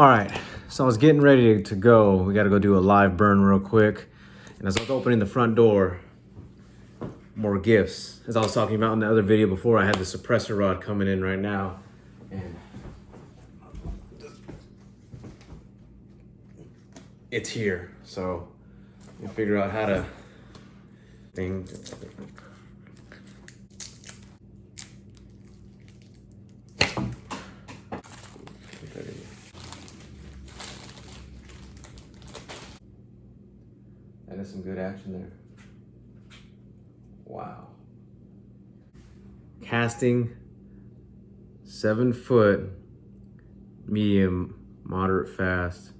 All right, so I was getting ready to go. We got to go do a live burn real quick. And as I was opening the front door, more gifts. As I was talking about in the other video before, I had the suppressor rod coming in right now. And it's here. So you figure out how to thing. That is some good action there. Wow. Casting 7 foot, medium, moderate fast,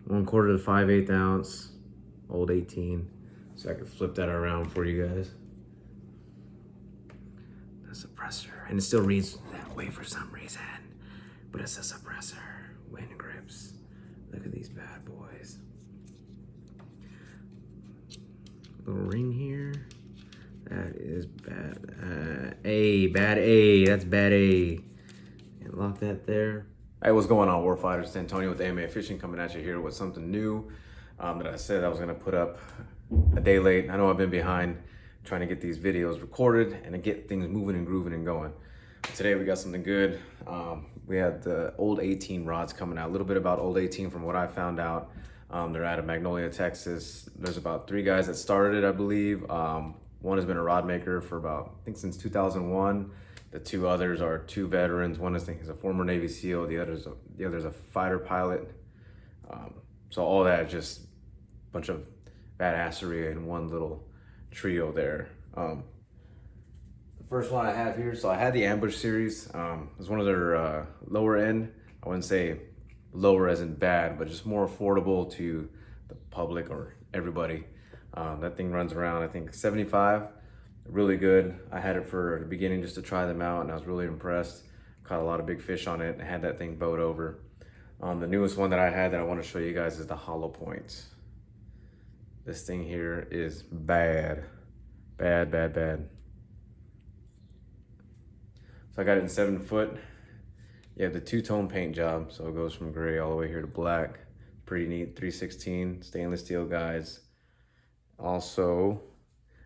1/4 to 5/8 ounce, old 18. So I could flip that around for you guys. The suppressor, and it still reads that way for some reason, but it's a suppressor. Wind grips. Look at these bad boys. Little ring here. That is bad. Bad A. That's bad A. And lock that there. Hey, what's going on, Warfighters? It's Antonio with AMA Fishing coming at you here with something new that I said I was gonna put up a day late. I know I've been behind trying to get these videos recorded and to get things moving and grooving and going. But today we got something good. We had the old 18 rods coming out. A little bit about old 18 from what I found out. They're out of Magnolia, Texas. There's about 3 guys that started it, I believe. One has been a rod maker for about, I think, since 2001. The 2 others are 2 veterans. One is, I think, is a former Navy SEAL. The other's a fighter pilot. So all that, just a bunch of badassery in one little trio there. The first one I have here, so I had the Ambush series. It was one of their lower end. I wouldn't say lower as in bad, but just more affordable to the public or everybody. That thing runs around, I think, 75. Really good. I had it for the beginning just to try them out, and I was really impressed. Caught a lot of big fish on it and had that thing bowed over. The newest one that I had that I want to show you guys is the Hollow Point. This thing here is bad. Bad, bad, bad. So I got it in 7 foot. You have the 2-tone paint job, so it goes from gray all the way here to black. Pretty neat. 316 stainless steel guides. Also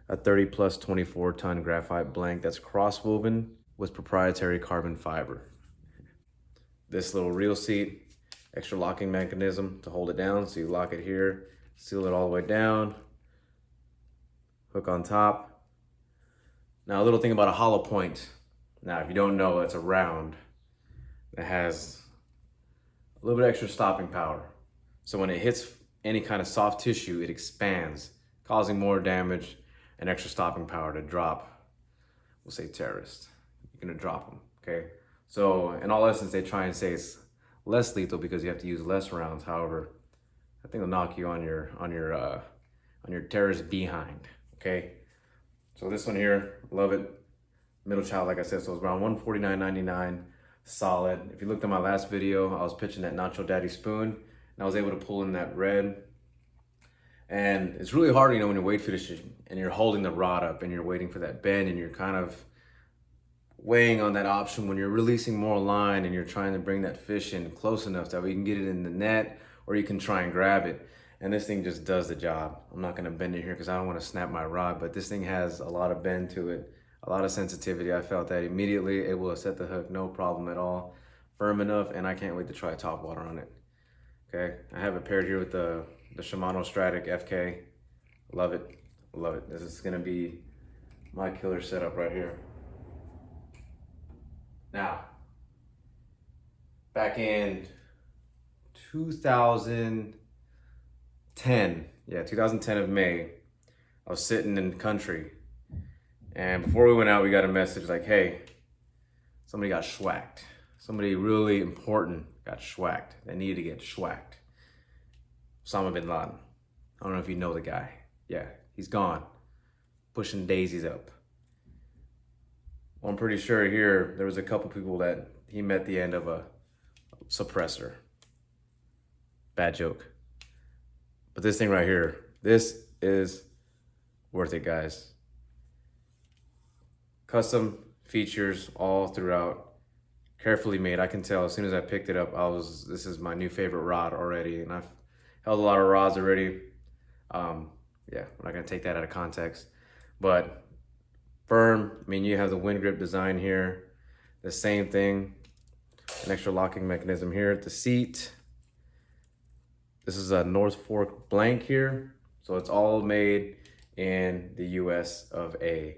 a 30 plus 24 ton graphite blank that's cross woven with proprietary carbon fiber. This little reel seat, extra locking mechanism to hold it down. So you lock it here, seal it all the way down, hook on top. Now a little thing about a hollow point. Now if you don't know, it's a round that has a little bit extra stopping power. So when it hits any kind of soft tissue, it expands, causing more damage and extra stopping power to drop, we'll say, terrorists. You're gonna drop them, okay? So in all essence, they try and say it's less lethal because you have to use less rounds. However, I think it'll knock you on your terrorist behind, okay? So this one here, love it. Middle child, like I said, so it's around $149.99, solid. If you looked at my last video, I was pitching that Nacho Daddy spoon, and I was able to pull in that red. And it's really hard, you know, when you're weight fishing and you're holding the rod up and you're waiting for that bend and you're kind of weighing on that option when you're releasing more line and you're trying to bring that fish in close enough that we can get it in the net or you can try and grab it. And this thing just does the job. I'm not gonna bend it here because I don't want to snap my rod, but this thing has a lot of bend to it, a lot of sensitivity. I felt that immediately, able to set the hook, no problem at all. Firm enough, and I can't wait to try top water on it. Okay, I have it paired here with the Shimano Strata Fk. Love it, love it. This is gonna be my killer setup right here. Now, back in 2010, 2010 of May, I was sitting in the country, and before we went out, we got a message like, hey, somebody got schwacked. Somebody really important got schwacked. They needed to get schwacked. Osama bin Laden. I don't know if you know the guy. Yeah, he's gone. Pushing daisies up. Well, I'm pretty sure here there was a couple people that he met the end of a suppressor. Bad joke. But this thing right here, this is worth it, guys. Custom features all throughout. carefully made. I can tell as soon as I picked it up, this is my new favorite rod already, and I've held a lot of rods already. Yeah, we're not gonna take that out of context, but firm. I mean, you have the wind grip design here, the same thing, an extra locking mechanism here at the seat. This is a North Fork blank here, so it's all made in the US of A.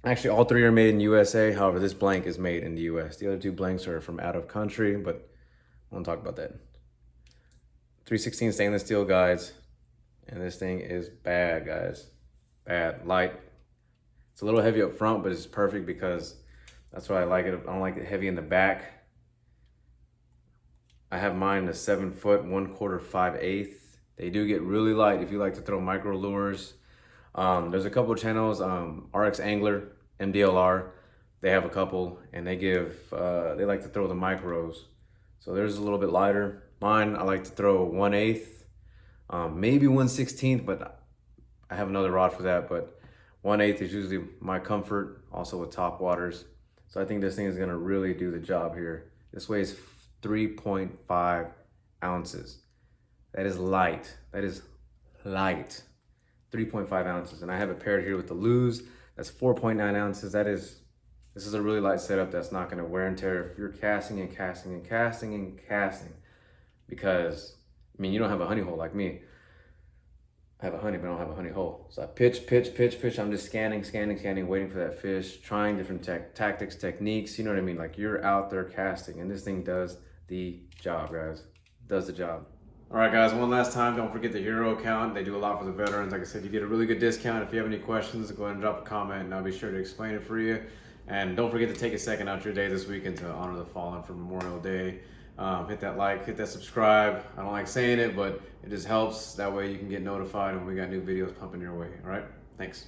Actually, all three are made in USA. However, this blank is made in the US. The other two blanks are from out of country, but I won't talk about that. 316 stainless steel guides, and this thing is bad, guys. Bad, light. It's a little heavy up front, but it's perfect because that's why I like it. I don't like it heavy in the back. I have mine in a 7 foot, 1/4, 5/8. They do get really light if you like to throw micro lures. There's a couple of channels, RX Angler, MDLR, they have a couple, and they like to throw the micros. So there's a little bit lighter. Mine, I like to throw 1/8, maybe 1/16, but I have another rod for that, but 1/8 is usually my comfort, also with top waters. So I think this thing is gonna really do the job here. This weighs 3.5 ounces. That is light, that is light. 3.5 ounces, and I have it paired here with the Lose. That's 4.9 ounces. This is a really light setup that's not gonna wear and tear if you're casting and casting and casting and casting, because, I mean, you don't have a honey hole like me. I have a honey, but I don't have a honey hole. So I pitch, pitch, pitch, pitch. I'm just scanning, scanning, scanning, waiting for that fish, trying different tactics, techniques, you know what I mean? Like, you're out there casting, and this thing does the job, guys. Does the job. All right, guys, one last time, don't forget the Hero account. They do a lot for the veterans. Like I said, you get a really good discount. If you have any questions, go ahead and drop a comment, and I'll be sure to explain it for you. And don't forget to take a second out your day this weekend to honor the fallen for Memorial Day. Hit that like, hit that subscribe. I don't like saying it, but it just helps. That way you can get notified when we got new videos pumping your way. All right, thanks.